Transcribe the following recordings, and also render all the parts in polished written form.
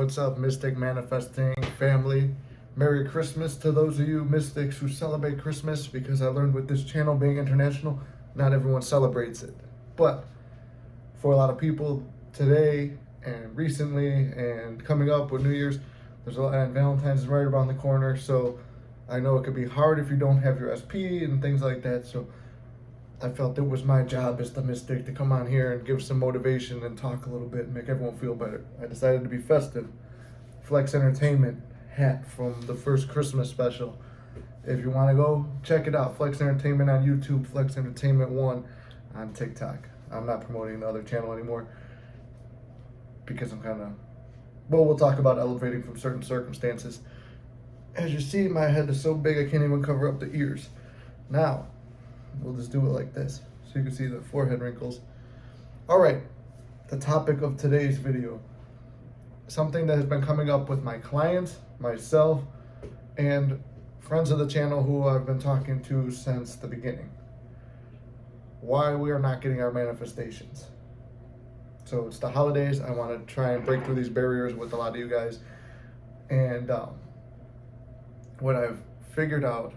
What's up, Mystic Manifesting family? Merry Christmas to those of you mystics who celebrate Christmas, because I learned with this channel being international, not everyone celebrates it. But for a lot of people today and recently and coming up with New Year's, there's a lot, and Valentine's is right around the corner. So I know it could be hard if you don't have your SP and things like that. So I felt it was my job as the mystic to come on here and give some motivation and talk a little bit and make everyone feel better. I decided to be festive. Flex Entertainment hat from the first Christmas special. If you want to go, check it out. Flex Entertainment on YouTube, Flex Entertainment 1 on TikTok. I'm not promoting the other channel anymore because I'm kind of, well, we'll talk about elevating from certain circumstances. As you see, my head is so big I can't even cover up the ears. Now, we'll just do it like this so you can see the forehead wrinkles. All right, the topic of today's video, something that has been coming up with my clients, myself, and friends of the channel who I've been talking to since the beginning. Why we are not getting our manifestations. So it's the holidays. I want to try and break through these barriers with a lot of you guys. And what I've figured out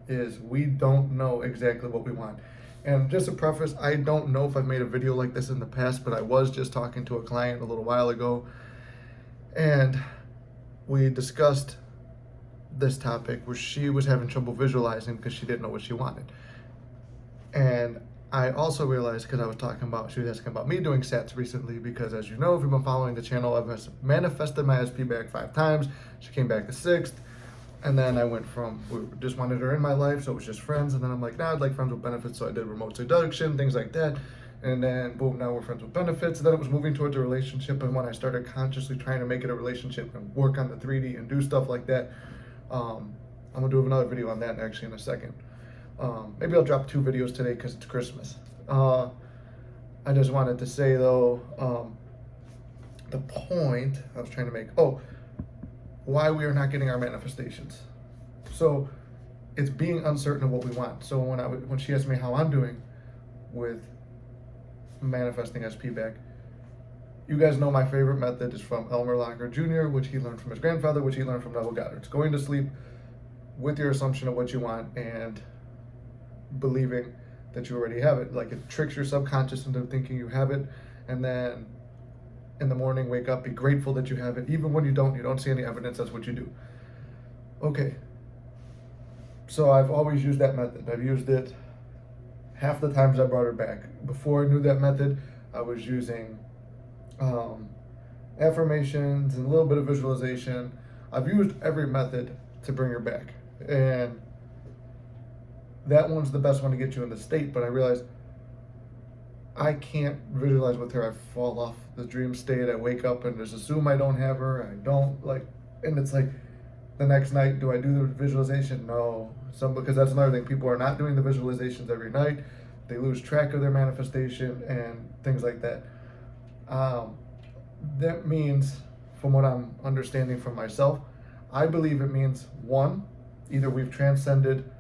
is we don't know exactly what we want. And just a preface, I don't know if I've made a video like this in the past, but I was just talking to a client a little while ago, and we discussed this topic where she was having trouble visualizing because she didn't know what she wanted. And I also realized, because I was talking about, she was asking about me doing sets recently, because as you know, if you've been following the channel, I've manifested my SP back 5 times. She came back the 6th. And then I went from, we just wanted her in my life, so it was just friends. And then I'm like, nah, I'd like friends with benefits. So I did remote seduction, things like that. And then boom, now we're friends with benefits. And then it was moving towards a relationship. And when I started consciously trying to make it a relationship and work on the 3D and do stuff like that, I'm gonna do another video on that actually in a second. Maybe I'll drop 2 videos today because it's Christmas. I just wanted to say though, the point I was trying to make, why we are not getting our manifestations. So it's being uncertain of what we want. So when she asked me how I'm doing with manifesting SP back, you guys know my favorite method is from Elmer Locker Jr., which he learned from his grandfather, which he learned from Neville Goddard. It's going to sleep with your assumption of what you want and believing that you already have it. Like, it tricks your subconscious into thinking you have it, and then in the morning, wake up, be grateful that you have it. Even when you don't see any evidence, that's what you do. Okay. So I've always used that method. I've used it half the times I brought her back. Before I knew that method, I was using affirmations and a little bit of visualization. I've used every method to bring her back. And that one's the best one to get you in the state, but I realized I can't visualize with her. I fall off the dream state. I wake up and just assume I don't have her. I don't, like, and it's like the next night, do I do the visualization? No. Because that's another thing. People are not doing the visualizations every night. They lose track of their manifestation and things like that. That means, from what I'm understanding from myself, I believe it means, one, either we've transcended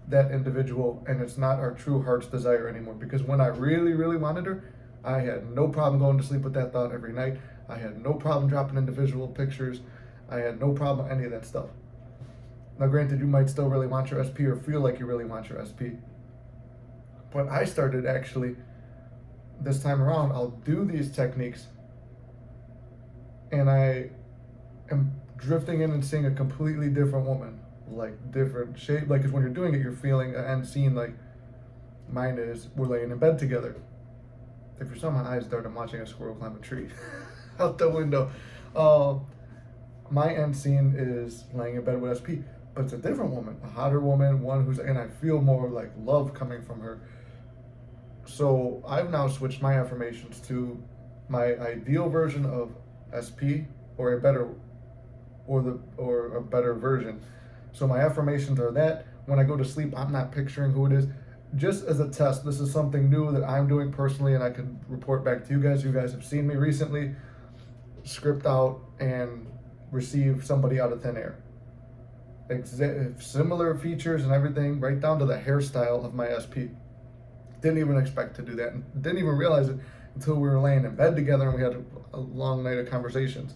that individual and it's not our true heart's desire anymore. Because when I really, really wanted her, I had no problem going to sleep with that thought every night. I had no problem dropping individual pictures. I had no problem with any of that stuff. Now, granted, you might still really want your SP or feel like you really want your SP. But I started actually, this time around, I'll do these techniques and I am drifting in and seeing a completely different woman. Like, different shape, like, because when you're doing it, you're feeling and seeing, like, mine is, we're laying in bed together. If you saw my eyes dart, I'm watching a squirrel climb a tree out the window. My end scene is laying in bed with SP, but it's a different woman, a hotter woman, one who's, and I feel more like love coming from her. So I've now switched my affirmations to my ideal version of SP, or a better version. So my affirmations are that when I go to sleep, I'm not picturing who it is. Just as a test, this is something new that I'm doing personally, and I can report back to you guys. You guys have seen me recently script out and receive somebody out of thin air. Similar features and everything, right down to the hairstyle of my SP. Didn't even expect to do that, and didn't even realize it until we were laying in bed together and we had a long night of conversations.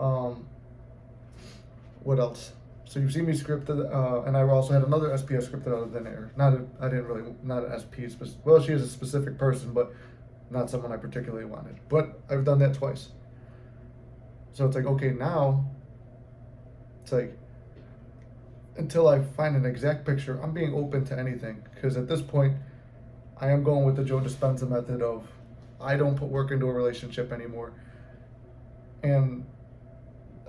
Um, what else? So you've seen me scripted, and I also had another SP I scripted out of thin air. I didn't really, not an SP, well, she is a specific person, but not someone I particularly wanted. But I've done that twice. So it's like, okay, now, it's like, until I find an exact picture, I'm being open to anything. Because at this point, I am going with the Joe Dispenza method of, I don't put work into a relationship anymore. And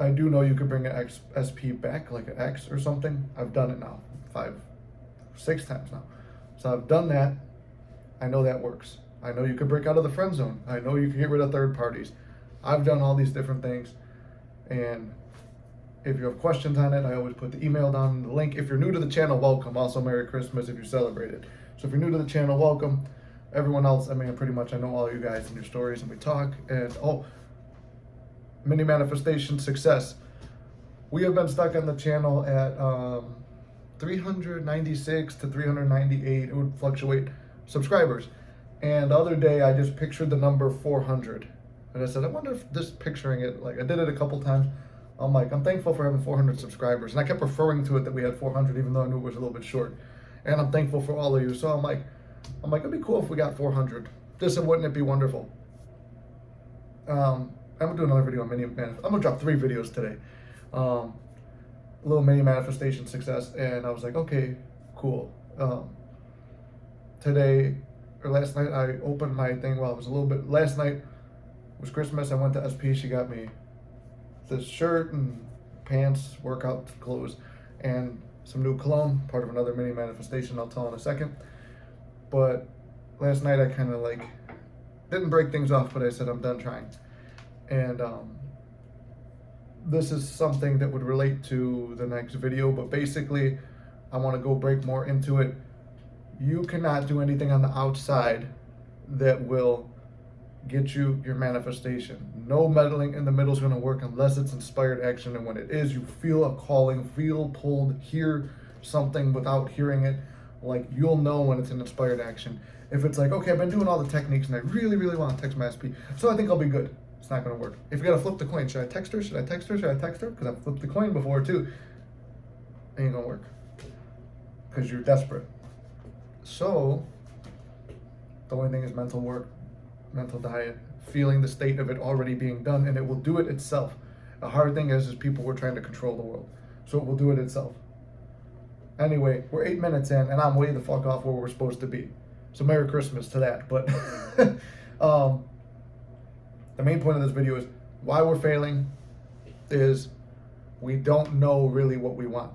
I do know you could bring an SP back, like an X or something. I've done it now, 5, 6 times now. So I've done that. I know that works. I know you could break out of the friend zone. I know you can get rid of third parties. I've done all these different things. And if you have questions on it, I always put the email down in the link. If you're new to the channel, welcome. Also, Merry Christmas if you celebrate it. So if you're new to the channel, welcome. Everyone else, I mean, pretty much I know all you guys and your stories, and we talk. And mini manifestation success. We have been stuck on the channel at 396 to 398. It would fluctuate subscribers. And the other day, I just pictured the number 400. And I said, I wonder if just picturing it, like I did it a couple times. I'm like, I'm thankful for having 400 subscribers. And I kept referring to it that we had 400, even though I knew it was a little bit short. And I'm thankful for all of you. So I'm like, it'd be cool if we got 400. Wouldn't it be wonderful? I'm gonna do another video on I'm gonna drop 3 videos today. Little mini manifestation success. And I was like, okay, cool. Today, or last night, I opened my thing while it was last night was Christmas. I went to SP. She got me this shirt and pants, workout clothes, and some new cologne, part of another mini manifestation I'll tell in a second. But last night I kind of like didn't break things off, but I said I'm done trying. And this is something that would relate to the next video, but basically I want to go break more into it. You cannot do anything on the outside that will get you your manifestation. No meddling in the middle is going to work unless it's inspired action. And when it is, you feel a calling, feel pulled, hear something without hearing it. Like, you'll know when it's an inspired action. If it's like, okay, I've been doing all the techniques and I really, really want to text my SP, so I think I'll be good. It's not going to work. If you got to flip the coin, should I text her? Should I text her? Should I text her? Because I've flipped the coin before too. Ain't going to work. Because you're desperate. So, the only thing is mental work, mental diet, feeling the state of it already being done, and it will do it itself. The hard thing is people were trying to control the world. So it will do it itself. Anyway, we're 8 minutes in, and I'm way the fuck off where we're supposed to be. So Merry Christmas to that. But the main point of this video is why we're failing is we don't know really what we want.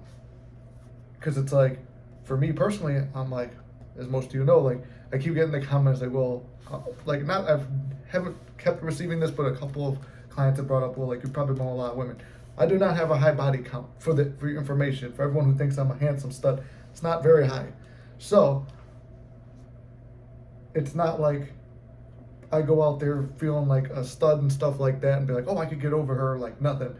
Because it's like, for me personally, I'm like, as most of you know, like, I keep getting the comments like, well, like, not, I haven't kept receiving this, but a couple of clients have brought up, well, like, you probably know a lot of women. I do not have a high body count for your information. For everyone who thinks I'm a handsome stud, it's not very high. So, it's not like I go out there feeling like a stud and stuff like that and be like, oh, I could get over her, like nothing.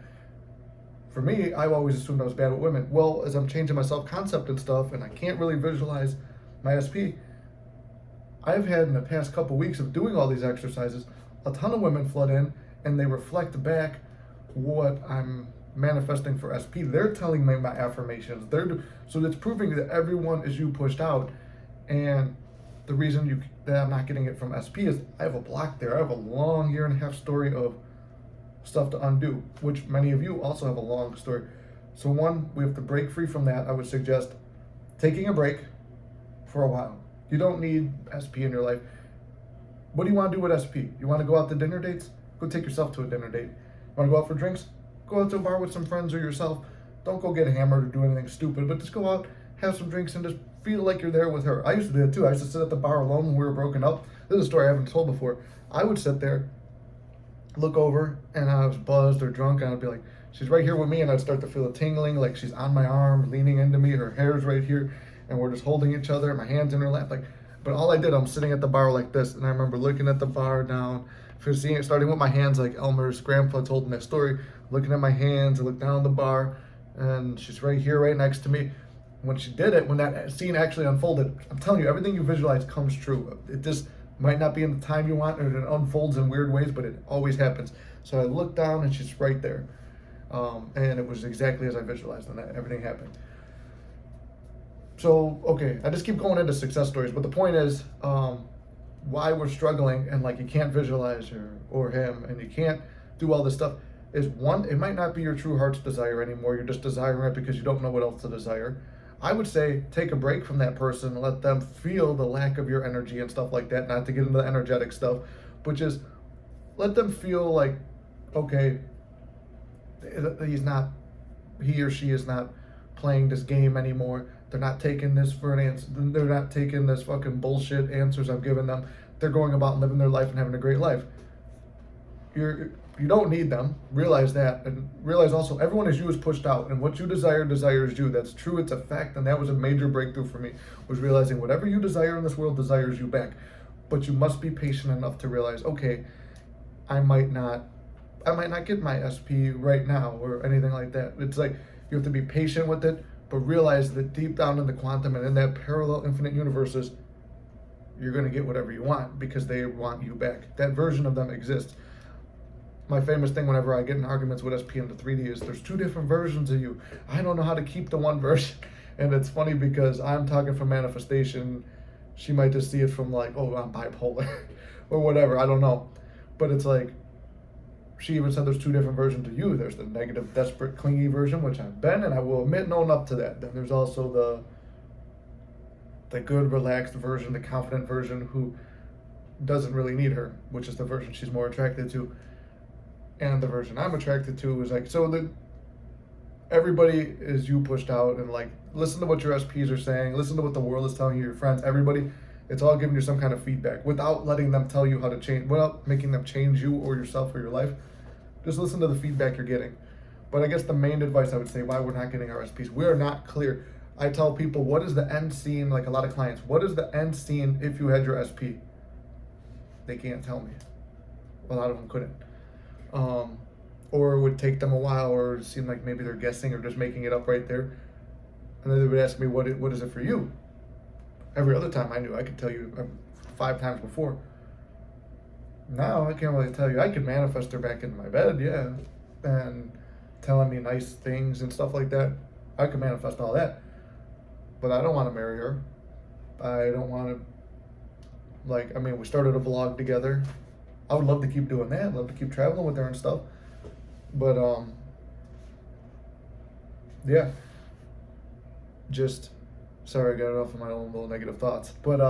For me, I've always assumed I was bad with women. Well, as I'm changing my self-concept and stuff, and I can't really visualize my SP, I've had in the past couple weeks of doing all these exercises, a ton of women flood in, and they reflect back what I'm manifesting for SP. They're telling me my affirmations. So it's proving that everyone is you pushed out. And the reason that I'm not getting it from SP is I have a block there. I have a long 1.5 year story of stuff to undo, which many of you also have a long story. So one, we have to break free from that. I would suggest taking a break for a while. You don't need SP in your life. What do you want to do with SP? You want to go out to dinner dates? Go take yourself to a dinner date. You want to go out for drinks? Go out to a bar with some friends or yourself. Don't go get hammered or do anything stupid, but just go out, have some drinks, and just feel like you're there with her. I used to do that too. I used to sit at the bar alone when we were broken up. This is a story I haven't told before. I would sit there, look over, and I was buzzed or drunk, and I'd be like, she's right here with me, and I'd start to feel a tingling, like she's on my arm, leaning into me, her hair's right here, and we're just holding each other, my hands in her lap, like, but all I did, I'm sitting at the bar like this, and I remember looking at the bar down, seeing it, starting with my hands, like Elmer's grandpa told in that story, looking at my hands, I look down the bar, and she's right here, right next to me. When she did it, when that scene actually unfolded, I'm telling you, everything you visualize comes true. It just might not be in the time you want, or it unfolds in weird ways, but it always happens. So I look down, and she's right there. And it was exactly as I visualized, and that everything happened. So, okay, I just keep going into success stories, but the point is, why we're struggling and like you can't visualize her or him and you can't do all this stuff is one, it might not be your true heart's desire anymore. You're just desiring it because you don't know what else to desire. I would say take a break from that person, let them feel the lack of your energy and stuff like that, not to get into the energetic stuff, but just let them feel like, okay, he or she is not playing this game anymore. They're not taking this for an answer. They're not taking this fucking bullshit answers I'm giving them. They're going about living their life and having a great life. You don't need them. Realize that, and realize also everyone as you is pushed out, and what you desire desires you. That's true. It's a fact, and that was a major breakthrough for me. Was realizing whatever you desire in this world desires you back, but you must be patient enough to realize, okay, I might not get my SP right now or anything like that. It's like you have to be patient with it, but realize that deep down in the quantum and in that parallel infinite universes, you're going to get whatever you want because they want you back. That version of them exists. My famous thing whenever I get in arguments with SP into 3D is there's two different versions of you. I don't know how to keep the one version. And it's funny because I'm talking from manifestation. She might just see it from like, oh, I'm bipolar or whatever. I don't know. But it's like, she even said there's two different versions of you. There's the negative, desperate, clingy version, which I've been, and I will admit, known up to that. Then there's also the good, relaxed version, the confident version who doesn't really need her, which is the version she's more attracted to. And the version I'm attracted to is like, so everybody is you pushed out, and like, listen to what your SPs are saying, listen to what the world is telling you, your friends, everybody. It's all giving you some kind of feedback without letting them tell you how to change, without making them change you or yourself or your life. Just listen to the feedback you're getting. But I guess the main advice I would say why we're not getting our SPs, we are not clear. I tell people, what is the end scene, like a lot of clients, what is the end scene if you had your SP? They can't tell me. A lot of them couldn't. Or it would take them a while, or it seemed like maybe they're guessing or just making it up right there. And then they would ask me, what is it for you? Every other time I knew I could tell you 5 times before. Now I can't really tell you. I could manifest her back into my bed, yeah, and telling me nice things and stuff like that. I could manifest all that, but I don't want to marry her. I don't want to, like, I mean, we started a vlog together. I would love to keep doing that. I'd love to keep traveling with her and stuff. But yeah, just sorry I got off of my own little negative thoughts. But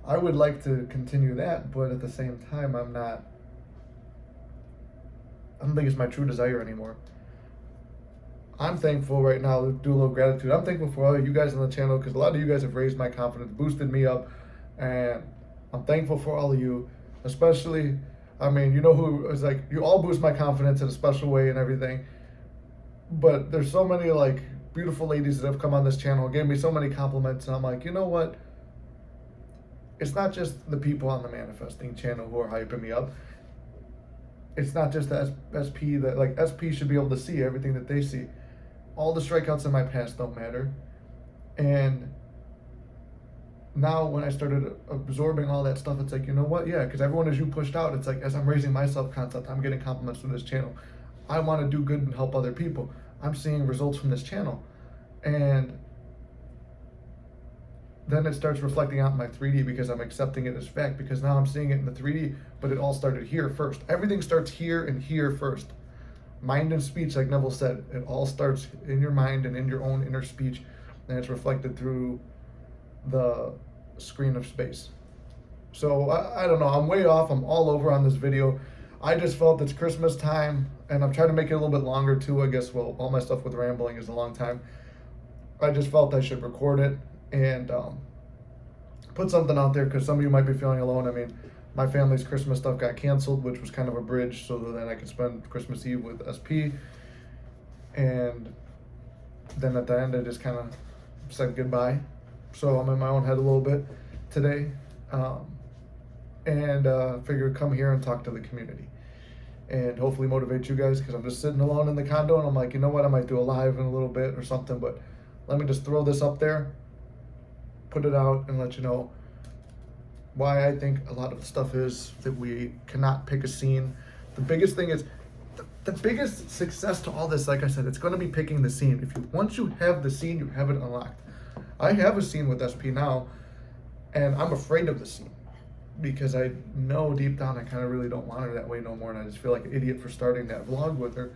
I would like to continue that, but at the same time, I don't think it's my true desire anymore. I'm thankful right now to do a little gratitude. I'm thankful for all of you guys on the channel because a lot of you guys have raised my confidence, boosted me up, and I'm thankful for all of you, especially, I mean, you know who is like, you all boost my confidence in a special way and everything, but there's so many like beautiful ladies that have come on this channel, gave me so many compliments, and I'm like, you know what? It's not just the people on the manifesting channel who are hyping me up. It's not just the SP that, like, SP should be able to see everything that they see. All the strikeouts in my past don't matter. And now when I started absorbing all that stuff, it's like, you know what? Yeah, because everyone as you pushed out, it's like, as I'm raising my self-concept, I'm getting compliments from this channel. I want to do good and help other people. I'm seeing results from this channel. And then it starts reflecting out in my 3D because I'm accepting it as fact, because now I'm seeing it in the 3D, but it all started here first. Everything starts here and here first. Mind and speech, like Neville said, it all starts in your mind and in your own inner speech, and it's reflected through the screen of space. So I don't know, I'm way off, I'm all over on this video. I just felt it's Christmas time, and I'm trying to make it a little bit longer too, I guess. Well, all my stuff with rambling is a long time. I just felt I should record it and put something out there, because some of you might be feeling alone. I mean, my family's Christmas stuff got canceled, which was kind of a bridge so that I could spend Christmas Eve with SP. And then at the end, I just kind of said goodbye. So I'm in my own head a little bit today. And figured come here and talk to the community and hopefully motivate you guys, because I'm just sitting alone in the condo and I'm like, you know what, I might do a live in a little bit or something, but let me just throw this up there, put it out, and let you know why I think a lot of the stuff is that we cannot pick a scene. The biggest thing is the biggest success to all this, like I said, it's going to be picking the scene. Once you have the scene, you have it unlocked. I have a scene with SP now, and I'm afraid of the scene because I know deep down I kind of really don't want her that way no more, and I just feel like an idiot for starting that vlog with her.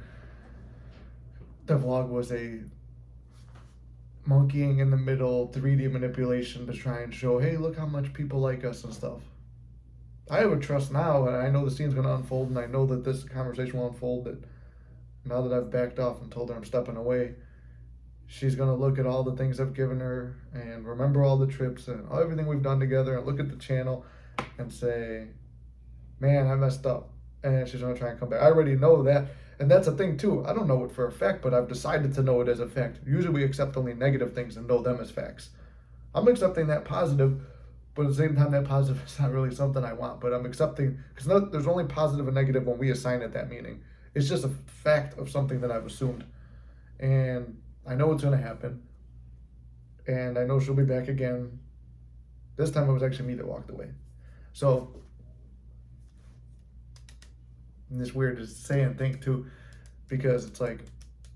The vlog was a monkeying in the middle 3D manipulation to try and show, hey, look how much people like us and stuff. I have a trust now, and I know the scene's going to unfold, and I know that this conversation will unfold, that now that I've backed off and told her I'm stepping away, she's going to look at all the things I've given her and remember all the trips and everything we've done together and look at the channel and say, man, I messed up. And she's going to try and come back. I already know that. And that's a thing too. I don't know it for a fact, but I've decided to know it as a fact. Usually we accept only negative things and know them as facts. I'm accepting that positive, but at the same time, that positive is not really something I want. But I'm accepting, because there's only positive and negative when we assign it that meaning. It's just a fact of something that I've assumed. And I know it's going to happen. And I know she'll be back again. This time it was actually me that walked away. So, and it's weird to say and think too, because it's like,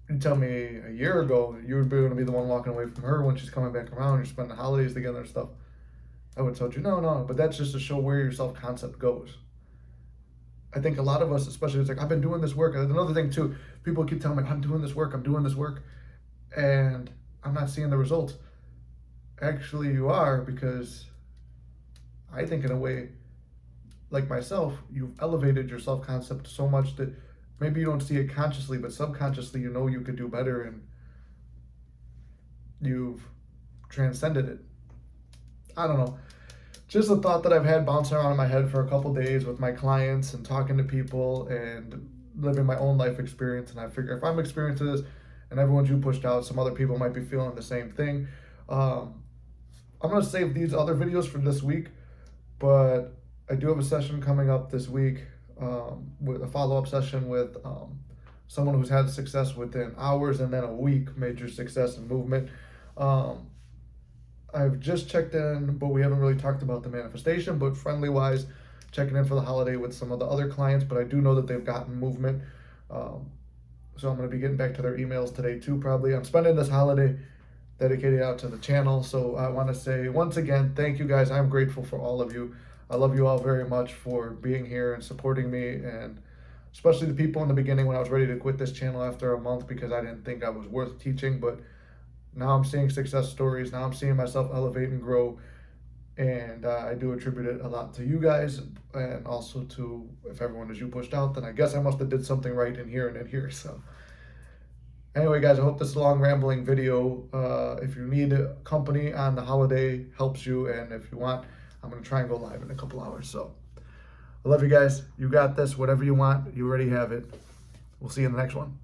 you tell me a year ago you would be going to be the one walking away from her when she's coming back around, you're spending the holidays together and stuff. I would have told you, no, but that's just to show where your self-concept goes. I think a lot of us, especially, it's like, I've been doing this work. Another thing too, people keep telling me, I'm doing this work, and I'm not seeing the results. Actually, you are, because I think in a way, like myself, you've elevated your self-concept so much that maybe you don't see it consciously, but subconsciously you know you could do better, and you've transcended it. I don't know. Just a thought that I've had bouncing around in my head for a couple days with my clients and talking to people and living my own life experience. And I figure if I'm experiencing this and everyone you pushed out, some other people might be feeling the same thing. I'm going to save these other videos for this week, but I do have a session coming up this week, with a follow-up session with someone who's had success within hours and then a week, major success and movement. I've just checked in, but we haven't really talked about the manifestation, but friendly-wise, checking in for the holiday with some of the other clients, but I do know that they've gotten movement. So I'm going to be getting back to their emails today too, probably. I'm spending this holiday dedicated out to the channel, so I want to say, once again, thank you guys. I'm grateful for all of you. I love you all very much for being here and supporting me, and especially the people in the beginning when I was ready to quit this channel after a month because I didn't think I was worth teaching, but now I'm seeing success stories. Now I'm seeing myself elevate and grow. And I do attribute it a lot to you guys, and also to, if everyone is you pushed out, then I guess I must have did something right in here and in here. So anyway, guys, I hope this long rambling video, if you need a company on the holiday, helps you. And if you want, I'm going to try and go live in a couple hours. So I love you guys. You got this. Whatever you want, you already have it. We'll see you in the next one.